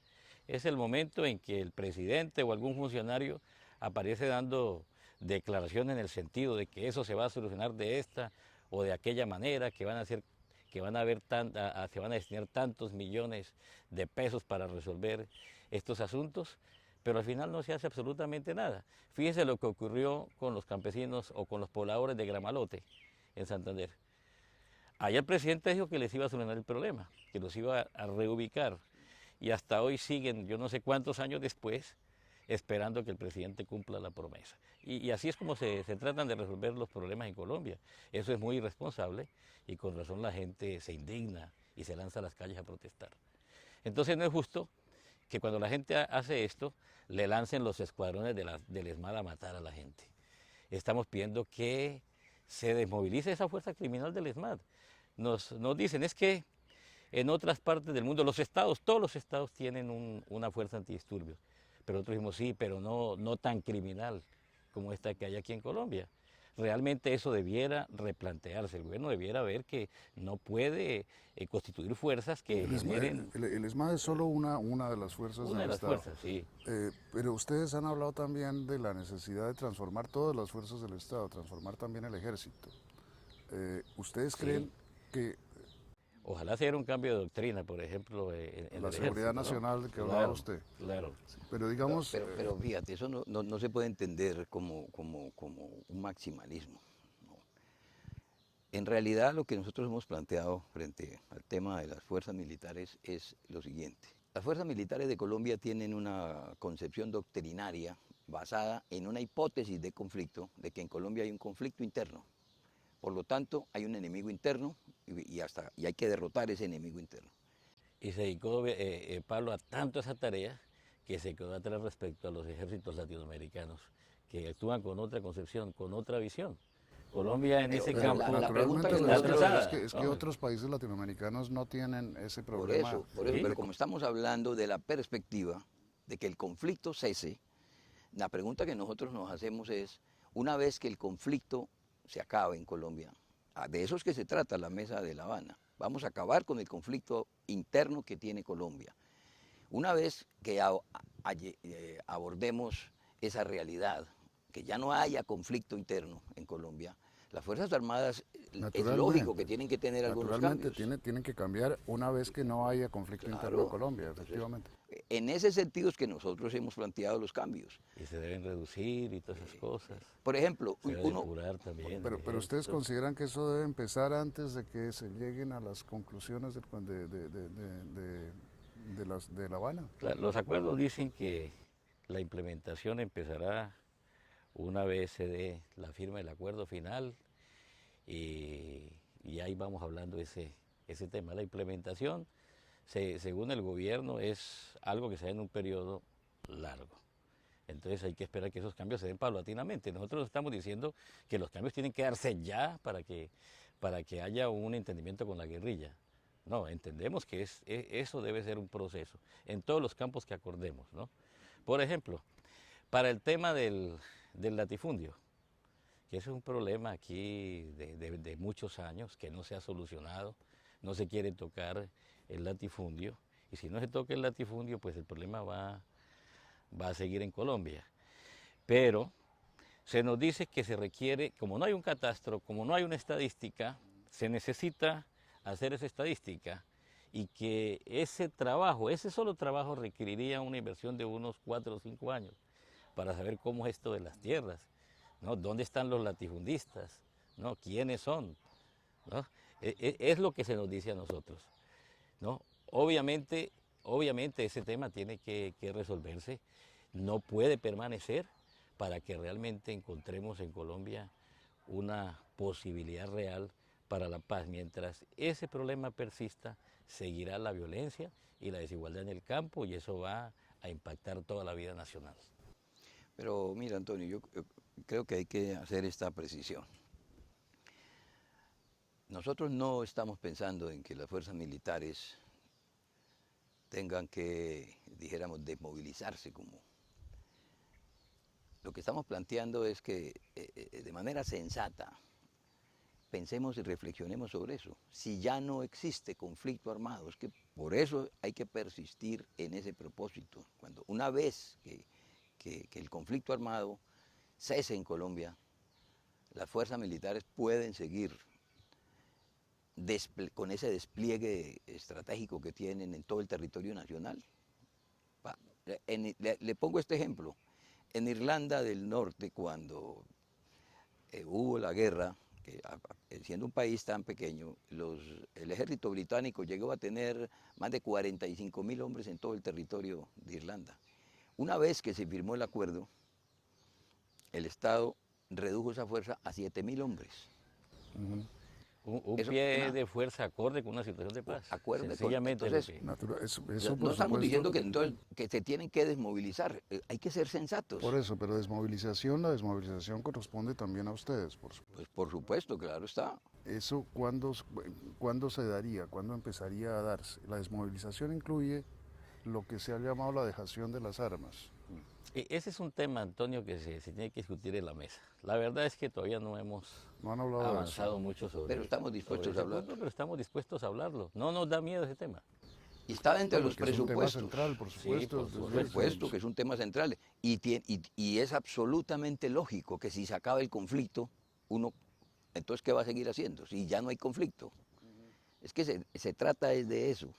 Es el momento en que el presidente o algún funcionario aparece dando declaraciones en el sentido de que eso se va a solucionar de esta o de aquella manera, que se van a destinar tantos millones de pesos para resolver estos asuntos, pero al final no se hace absolutamente nada. Fíjese lo que ocurrió con los campesinos o con los pobladores de Gramalote en Santander. Allá el presidente dijo que les iba a solucionar el problema, que los iba a reubicar, y hasta hoy siguen, yo no sé cuántos años después, esperando que el presidente cumpla la promesa. Y así es como se tratan de resolver los problemas en Colombia. Eso es muy irresponsable y con razón la gente se indigna y se lanza a las calles a protestar. Entonces no es justo que cuando la gente hace esto, le lancen los escuadrones del ESMAD a matar a la gente. Estamos pidiendo que se desmovilice esa fuerza criminal del ESMAD. Nos dicen, es que en otras partes del mundo, todos los estados tienen una fuerza antidisturbios, pero nosotros dijimos sí, pero no tan criminal como esta que hay aquí en Colombia. Realmente eso debiera replantearse, el gobierno debiera ver que no puede constituir fuerzas que generen... El ESMAD es solo una de las fuerzas del Estado. Fuerzas, sí. Pero ustedes han hablado también de la necesidad de transformar todas las fuerzas del Estado, transformar también el ejército. ¿Ustedes creen que Ojalá sea un cambio de doctrina, por ejemplo, en la el seguridad ejército, ¿no? nacional que hablaba usted? Claro. Pero digamos, Pero fíjate, eso no se puede entender como un maximalismo. ¿No? En realidad lo que nosotros hemos planteado frente al tema de las fuerzas militares es lo siguiente. Las fuerzas militares de Colombia tienen una concepción doctrinaria basada en una hipótesis de conflicto, de que en Colombia hay un conflicto interno. Por lo tanto, hay un enemigo interno y hay que derrotar ese enemigo interno. Y se dedicó Pablo a tanto esa tarea que se quedó atrás respecto a los ejércitos latinoamericanos, que actúan con otra concepción, con otra visión. Colombia en ese campo la pregunta está atrasada. es que otros países latinoamericanos no tienen ese problema. Por eso, pero como estamos hablando de la perspectiva de que el conflicto cese, la pregunta que nosotros nos hacemos es, una vez que el conflicto se acabe en Colombia, de eso es que se trata la mesa de La Habana, vamos a acabar con el conflicto interno que tiene Colombia. Una vez que abordemos esa realidad, que ya no haya conflicto interno en Colombia, las Fuerzas Armadas es lógico que tienen que tener algunos cambios. Tienen que cambiar una vez que no haya conflicto interno en Colombia, efectivamente. En ese sentido es que nosotros hemos planteado los cambios. Y se deben reducir y todas esas cosas. Por ejemplo, Se debe depurar también. Pero ustedes consideran que eso debe empezar antes de que se lleguen a las conclusiones de La Habana. Los acuerdos dicen que la implementación empezará una vez se dé la firma del acuerdo final y ahí vamos hablando ese tema. La implementación, según el gobierno, es algo que se da en un periodo largo. Entonces hay que esperar que esos cambios se den paulatinamente. Nosotros estamos diciendo que los cambios tienen que darse ya para que haya un entendimiento con la guerrilla. No, entendemos que eso debe ser un proceso en todos los campos que acordemos, ¿no? Por ejemplo, para el tema del latifundio, que ese es un problema aquí de muchos años que no se ha solucionado, no se quiere tocar el latifundio, y si no se toca el latifundio, pues el problema va a seguir en Colombia. Pero se nos dice que se requiere, como no hay un catastro, como no hay una estadística, se necesita hacer esa estadística y que ese trabajo, ese solo trabajo requeriría una inversión de unos 4 o 5 años para saber cómo es esto de las tierras, ¿no? ¿Dónde están los latifundistas? ¿No? ¿Quiénes son? ¿No? Es lo que se nos dice a nosotros, ¿no? Obviamente ese tema tiene que resolverse, no puede permanecer para que realmente encontremos en Colombia una posibilidad real para la paz. Mientras ese problema persista, seguirá la violencia y la desigualdad en el campo y eso va a impactar toda la vida nacional. Pero mira, Antonio, yo creo que hay que hacer esta precisión. Nosotros no estamos pensando en que las fuerzas militares tengan que, dijéramos, desmovilizarse como. Lo que estamos planteando es que de manera sensata pensemos y reflexionemos sobre eso. Si ya no existe conflicto armado, es que por eso hay que persistir en ese propósito. Una vez que el conflicto armado cese en Colombia, las fuerzas militares pueden seguir con ese despliegue estratégico que tienen en todo el territorio nacional. Le pongo este ejemplo. En Irlanda del Norte, cuando hubo la guerra, siendo un país tan pequeño, el ejército británico llegó a tener más de 45.000 hombres en todo el territorio de Irlanda. Una vez que se firmó el acuerdo, el Estado redujo esa fuerza a 7.000 hombres. Un pie de fuerza acorde con una situación de paz. Sencillamente. Entonces, no estamos diciendo que se tienen que desmovilizar, hay que ser sensatos. Por eso, pero la desmovilización corresponde también a ustedes, por supuesto. Pues por supuesto, claro está. ¿Eso cuándo se daría? ¿Cuándo empezaría a darse? La desmovilización incluye lo que se ha llamado la dejación de las armas. Ese es un tema, Antonio, que se tiene que discutir en la mesa. La verdad es que todavía no hemos avanzado mucho sobre eso. Pero estamos dispuestos a hablarlo. Pero estamos dispuestos a hablarlo. No nos da miedo ese tema. Y está dentro de los presupuestos. Es un tema central, por supuesto. Sí, por supuesto que es un tema central. Y es absolutamente lógico que si se acaba el conflicto, entonces ¿qué va a seguir haciendo? Si ya no hay conflicto. Es que se trata de eso.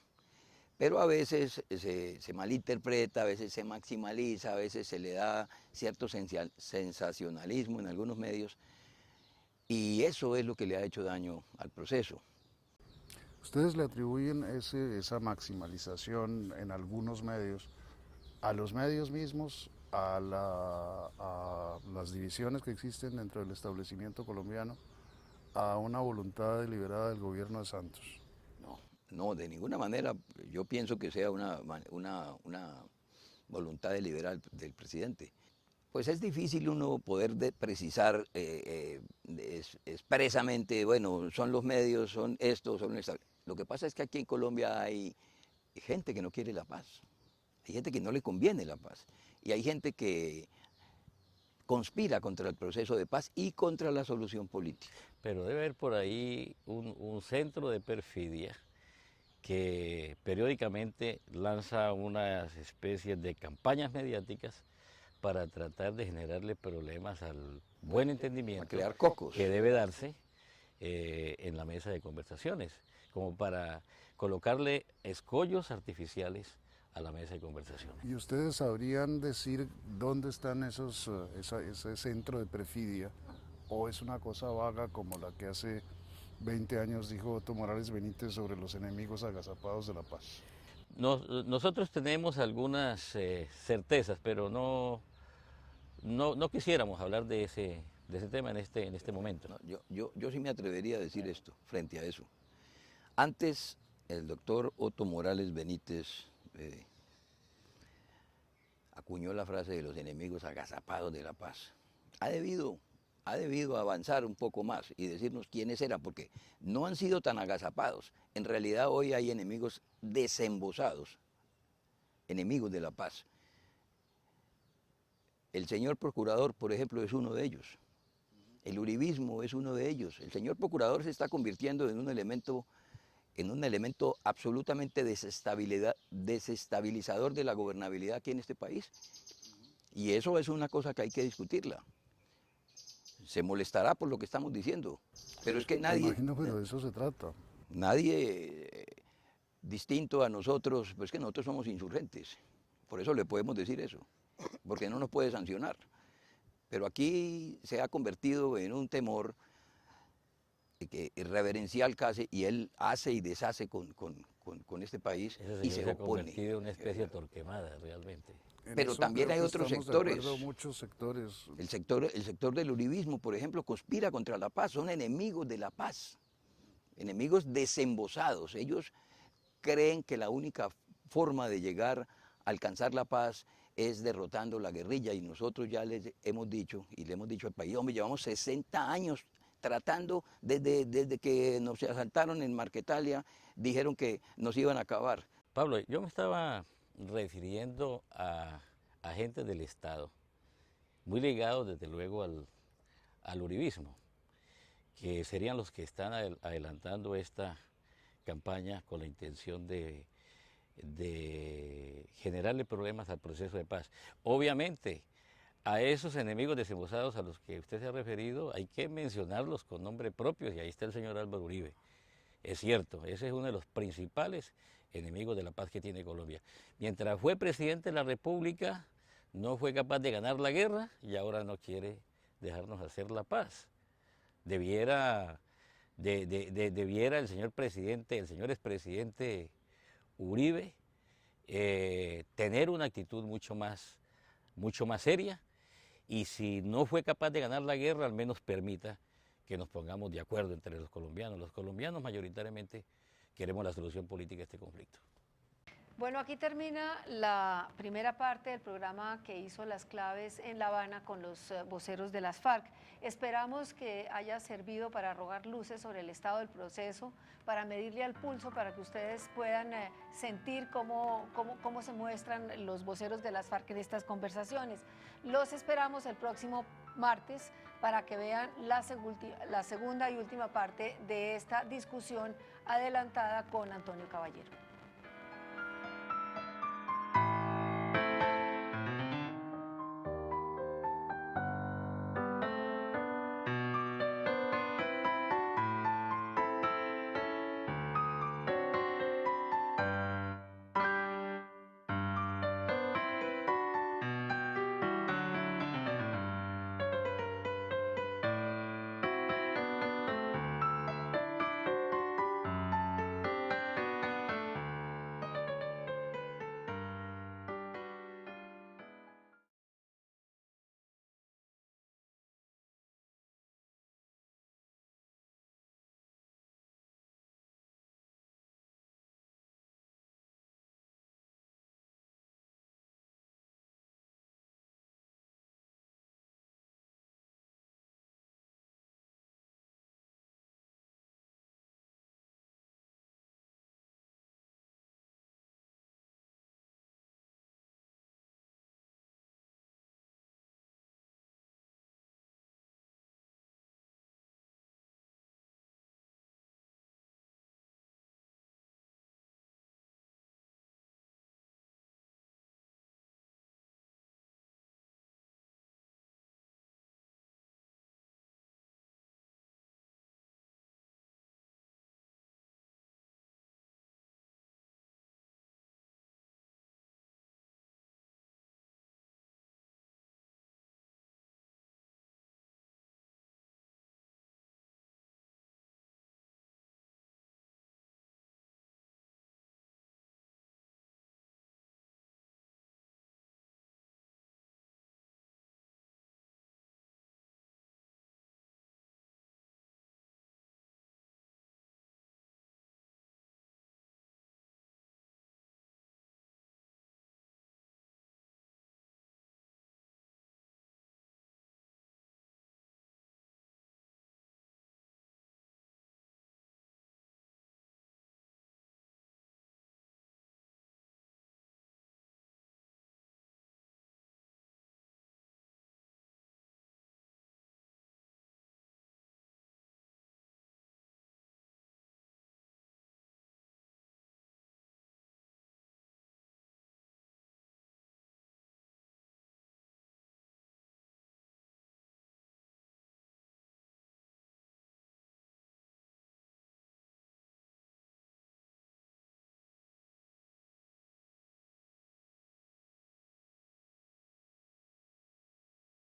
Pero a veces se malinterpreta, a veces se maximaliza, a veces se le da cierto sensacionalismo en algunos medios y eso es lo que le ha hecho daño al proceso. Ustedes le atribuyen esa maximalización en algunos medios a los medios mismos, a las divisiones que existen dentro del establecimiento colombiano, a una voluntad deliberada del gobierno de Santos. No, de ninguna manera yo pienso que sea una voluntad deliberada del presidente. Pues es difícil uno poder precisar expresamente, bueno, son los medios, son estos, son estos. Lo que pasa es que aquí en Colombia hay gente que no quiere la paz, hay gente que no le conviene la paz y hay gente que conspira contra el proceso de paz y contra la solución política. Pero debe haber por ahí un centro de perfidia que periódicamente lanza unas especies de campañas mediáticas para tratar de generarle problemas al buen entendimiento para crear cocos que debe darse en la mesa de conversaciones, como para colocarle escollos artificiales a la mesa de conversaciones. ¿Y ustedes sabrían decir dónde están ese centro de perfidia? ¿O es una cosa vaga como la que hace 20 años dijo Otto Morales Benítez sobre los enemigos agazapados de la paz? Nosotros tenemos algunas certezas, pero no no quisiéramos hablar de ese tema en este momento. No, yo sí me atrevería a decir esto frente a eso. Antes, el doctor Otto Morales Benítez acuñó la frase de los enemigos agazapados de la paz. Ha debido avanzar un poco más y decirnos quiénes eran, porque no han sido tan agazapados. En realidad hoy hay enemigos desembosados, enemigos de la paz. El señor procurador, por ejemplo, es uno de ellos. El uribismo es uno de ellos. El señor procurador se está convirtiendo en un elemento absolutamente desestabilizador de la gobernabilidad aquí en este país. Y eso es una cosa que hay que discutirla. Se molestará por lo que estamos diciendo, pero es que Me nadie... imagino, pero de eso se trata. Nadie distinto a nosotros, pues que nosotros somos insurgentes. Por eso le podemos decir eso, porque no nos puede sancionar. Pero aquí se ha convertido en un temor reverencial casi, y él hace y deshace con este país Ese y señor se se ha opone. convertido en una especie de Torquemada, realmente. En Pero eso también creo hay que otros estamos de sectores. acuerdo, muchos sectores. El sector del uribismo, por ejemplo, conspira contra la paz, son enemigos de la paz, enemigos desembosados. Ellos creen que la única forma de llegar a alcanzar la paz es derrotando la guerrilla, y nosotros ya les hemos dicho, y le hemos dicho al país, hombre, llevamos 60 años tratando, desde que nos asaltaron en Marquetalia, dijeron que nos iban a acabar. Pablo, yo me estaba refiriendo a agentes del Estado, muy ligados desde luego al uribismo, que serían los que están adelantando esta campaña con la intención de generarle problemas al proceso de paz. Obviamente, a esos enemigos desembosados a los que usted se ha referido hay que mencionarlos con nombre propio, y ahí está el señor Álvaro Uribe. Es cierto, ese es uno de los principales enemigos de la paz que tiene Colombia. Mientras fue presidente de la República, no fue capaz de ganar la guerra y ahora no quiere dejarnos hacer la paz. Debiera el señor presidente, el señor expresidente Uribe, tener una actitud mucho más seria, y si no fue capaz de ganar la guerra, al menos permita que nos pongamos de acuerdo entre los colombianos. Los colombianos mayoritariamente queremos la solución política de este conflicto. Bueno, aquí termina la primera parte del programa que hizo Las Claves en La Habana con los voceros de las FARC. Esperamos que haya servido para arrojar luces sobre el estado del proceso, para medirle al pulso, para que ustedes puedan sentir cómo se muestran los voceros de las FARC en estas conversaciones. Los esperamos el próximo martes para que vean la segunda y última parte de esta discusión adelantada con Antonio Caballero.